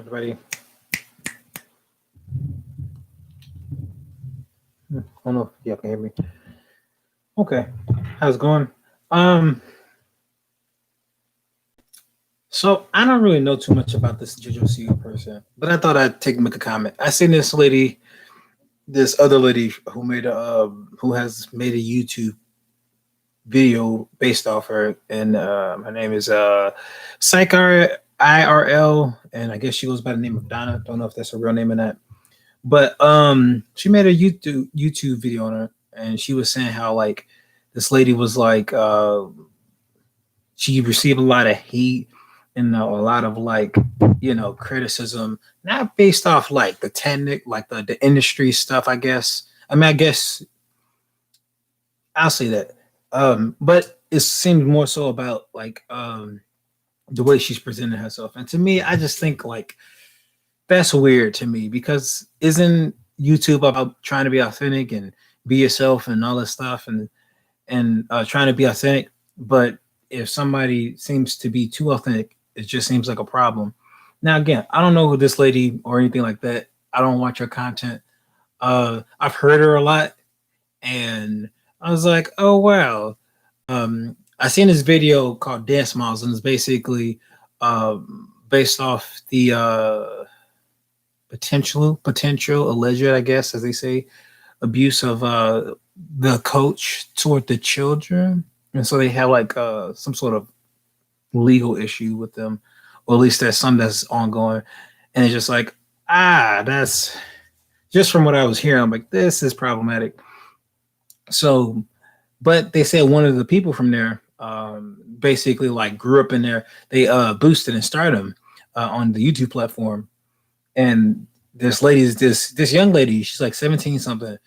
everybody. I don't know if y'all can hear me. Okay, how's it going? Um, so I don't really know too much about this Jojo Siwa person, but I thought I'd take make a comment. I seen this lady, this other lady who has made a YouTube video based off her, and her name is Psychar IRL, and I guess she goes by the name of Donna. Don't know if that's her real name or not. But she made a YouTube video on her, and she was saying how like this lady was like she received a lot of hate and a lot of like criticism, not based off like the technic, like the industry stuff. I guess. I mean, I guess I'll say that. But it seemed more so about like the way she's presenting herself, and to me, I just think like that's weird to me because isn't YouTube about trying to be authentic and be yourself and all this stuff and trying to be authentic? But if somebody seems to be too authentic, it just seems like a problem. Now, again, I don't know who this lady or anything like that. I don't watch her content. I've heard her a lot, and I was like, oh wow. I seen this video called Dance Miles, and it's basically based off the potential alleged, I guess, as they say, abuse of the coach toward the children, and so they have like some sort of legal issue with them, or at least there's some that's ongoing, and it's just like that's just from what I was hearing. I'm like, this is problematic. So, but they said one of the people from there basically like grew up in there. They boosted and started them on the YouTube platform, and this lady is this young lady. She's like 17 something.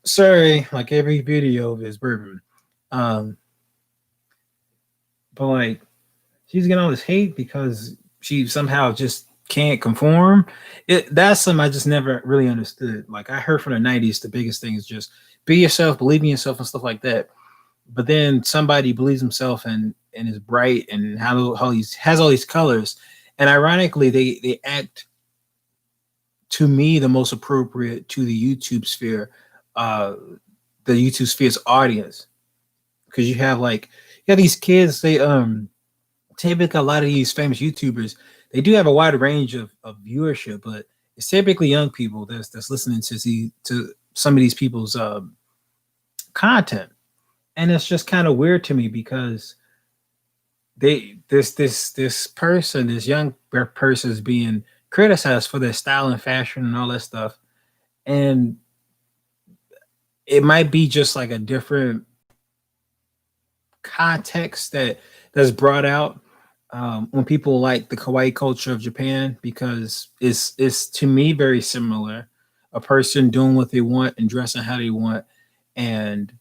Sorry, like every video is bourbon. Um, but like she's getting all this hate because she somehow just can't conform. That's something I just never really understood. Like I heard from the 90s, the biggest thing is just be yourself, believe in yourself and stuff like that. But then somebody believes himself and is bright and how he has all these colors. And ironically, they act to me the most appropriate to uh, the YouTube sphere's audience, because you have these kids. They typically a lot of these famous YouTubers, they do have a wide range of viewership, but it's typically young people that's listening to some of these people's content, and it's just kind of weird to me because this young person is being criticized for their style and fashion and all that stuff, and it might be just like a different context that's brought out when people like the kawaii culture of Japan, because it's to me very similar. A person doing what they want and dressing how they want, and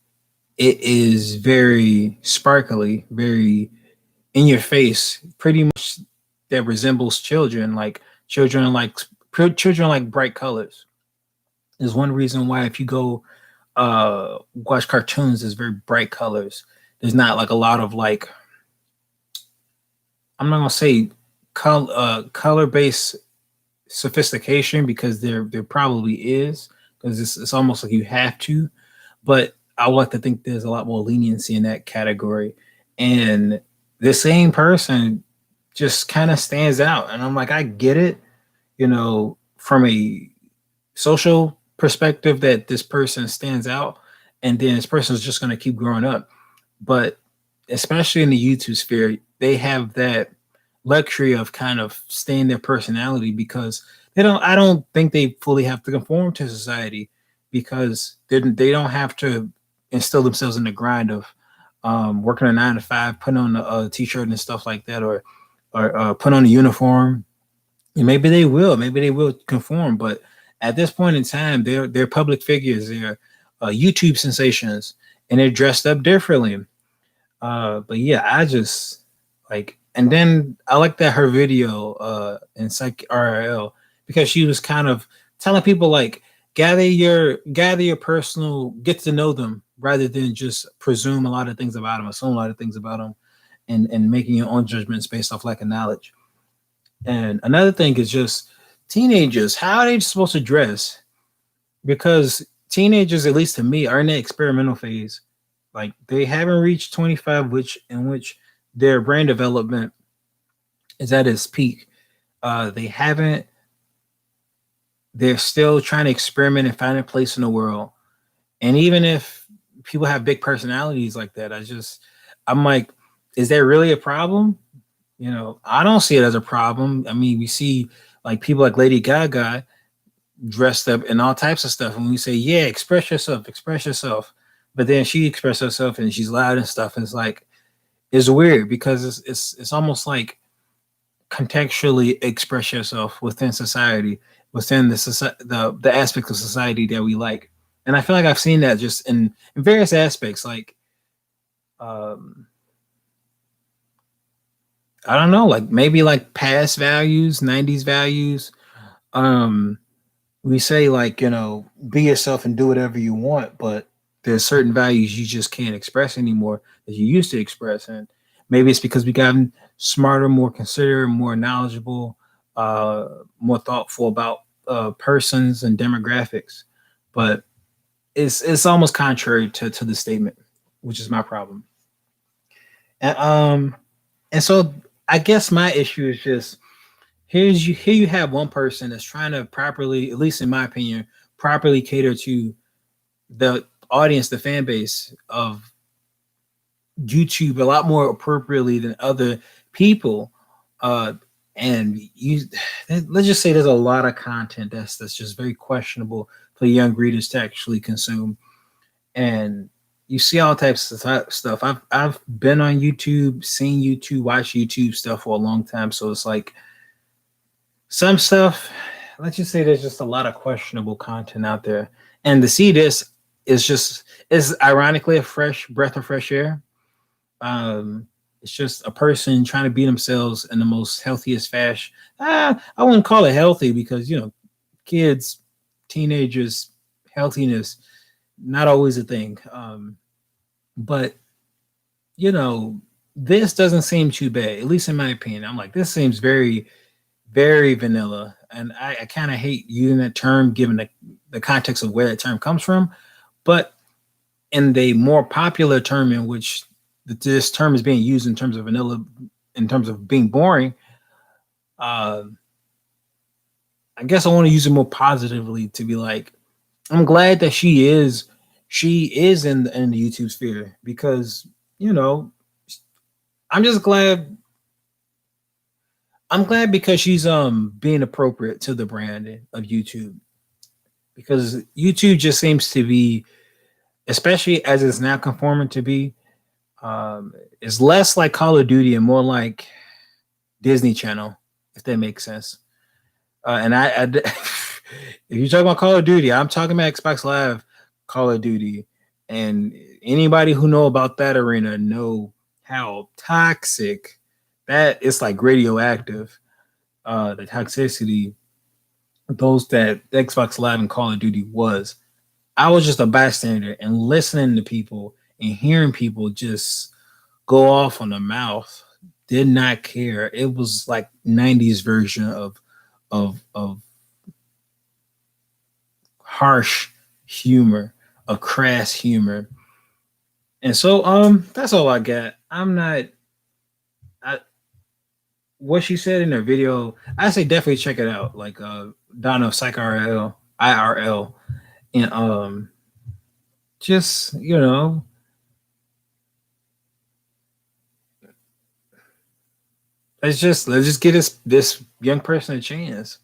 it is very sparkly, very in your face, pretty much that resembles children. Like children like bright colors. Is one reason why if you go watch cartoons, there's very bright colors. There's not like a lot of like, I'm not gonna say color based sophistication, because there probably is, because it's almost like you have to, but I would like to think there's a lot more leniency in that category. And the same person just kind of stands out, and I'm like, I get it, from a social perspective, that this person stands out, and then this person is just going to keep growing up. But especially in the YouTube sphere, they have that luxury of kind of staying their personality, because I don't think they fully have to conform to society, because they don't have to instill themselves in the grind of working a 9 to 5, putting on a t-shirt and stuff like that, or put on a uniform. And maybe they will conform, but at this point in time, they're public figures, they're YouTube sensations, and they're dressed up differently. But yeah, I just like, and then I like that her video in Psych RL, because she was kind of telling people like gather your personal, get to know them, rather than just presume a lot of things about them, assume a lot of things about them, and making your own judgments based off lack of knowledge. And another thing is just teenagers. How are they supposed to dress? Because teenagers, at least to me, are in the experimental phase. Like they haven't reached 25, which in which their brain development is at its peak. They haven't. They're still trying to experiment and find a place in the world. And even if people have big personalities like that, I'm like, is there really a problem? I don't see it as a problem. I mean, we see like people like Lady Gaga dressed up in all types of stuff, and we say, yeah, express yourself, express yourself. But then she expresses herself and she's loud and stuff. And it's like it's weird because it's almost like contextually express yourself within society, within the aspects of society that we like. And I feel like I've seen that just in various aspects, like um, I don't know, like maybe like past values, '90s values. Um, we say like be yourself and do whatever you want, but there's certain values you just can't express anymore that you used to express. And maybe it's because we gotten smarter, more considerate, more knowledgeable, more thoughtful about persons and demographics. But it's almost contrary to the statement, which is my problem. And so I guess my issue is just here you have one person that's trying to properly, at least in my opinion, properly cater to the audience, the fan base of YouTube a lot more appropriately than other people. Uh, and you let's just say there's a lot of content that's just very questionable for young readers to actually consume. And you see all types of stuff. I've been on YouTube, seen YouTube, watched YouTube stuff for a long time. So it's like some stuff, let's just say there's just a lot of questionable content out there. And to see this is ironically a fresh breath of fresh air. It's just a person trying to be themselves in the most healthiest fashion. I wouldn't call it healthy because kids, teenagers, healthiness not always a thing. But you know, this doesn't seem too bad, at least in my opinion. I'm like, this seems very, very vanilla, and I kind of hate using that term given the context of where that term comes from. But in the more popular term in which this term is being used in terms of vanilla, in terms of being boring, uh, I guess I want to use it more positively to be like, I'm glad that she is in the YouTube sphere because you know I'm just glad I'm glad because she's being appropriate to the brand of YouTube because YouTube just seems to be, especially as it's now conforming to be, is less like Call of Duty and more like Disney Channel, if that makes sense. And if you talk about Call of Duty, I'm talking about Xbox Live Call of Duty, and anybody who know about that arena know how toxic that it's like radioactive. The toxicity those that Xbox Live and Call of Duty was. I was just a bystander and listening to people and hearing people just go off on the mouth. Did not care. It was like '90s version of harsh humor, of crass humor. And so that's all I got. I'm not I, what she said in her video, I say definitely check it out. Like Donna Psych IRL. And just let's just get this young person a chance.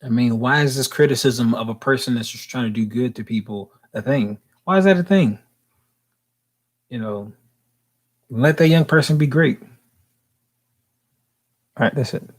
I mean, why is this criticism of a person that's just trying to do good to people a thing? Why is that a thing? You know, let that young person be great. All right, that's it.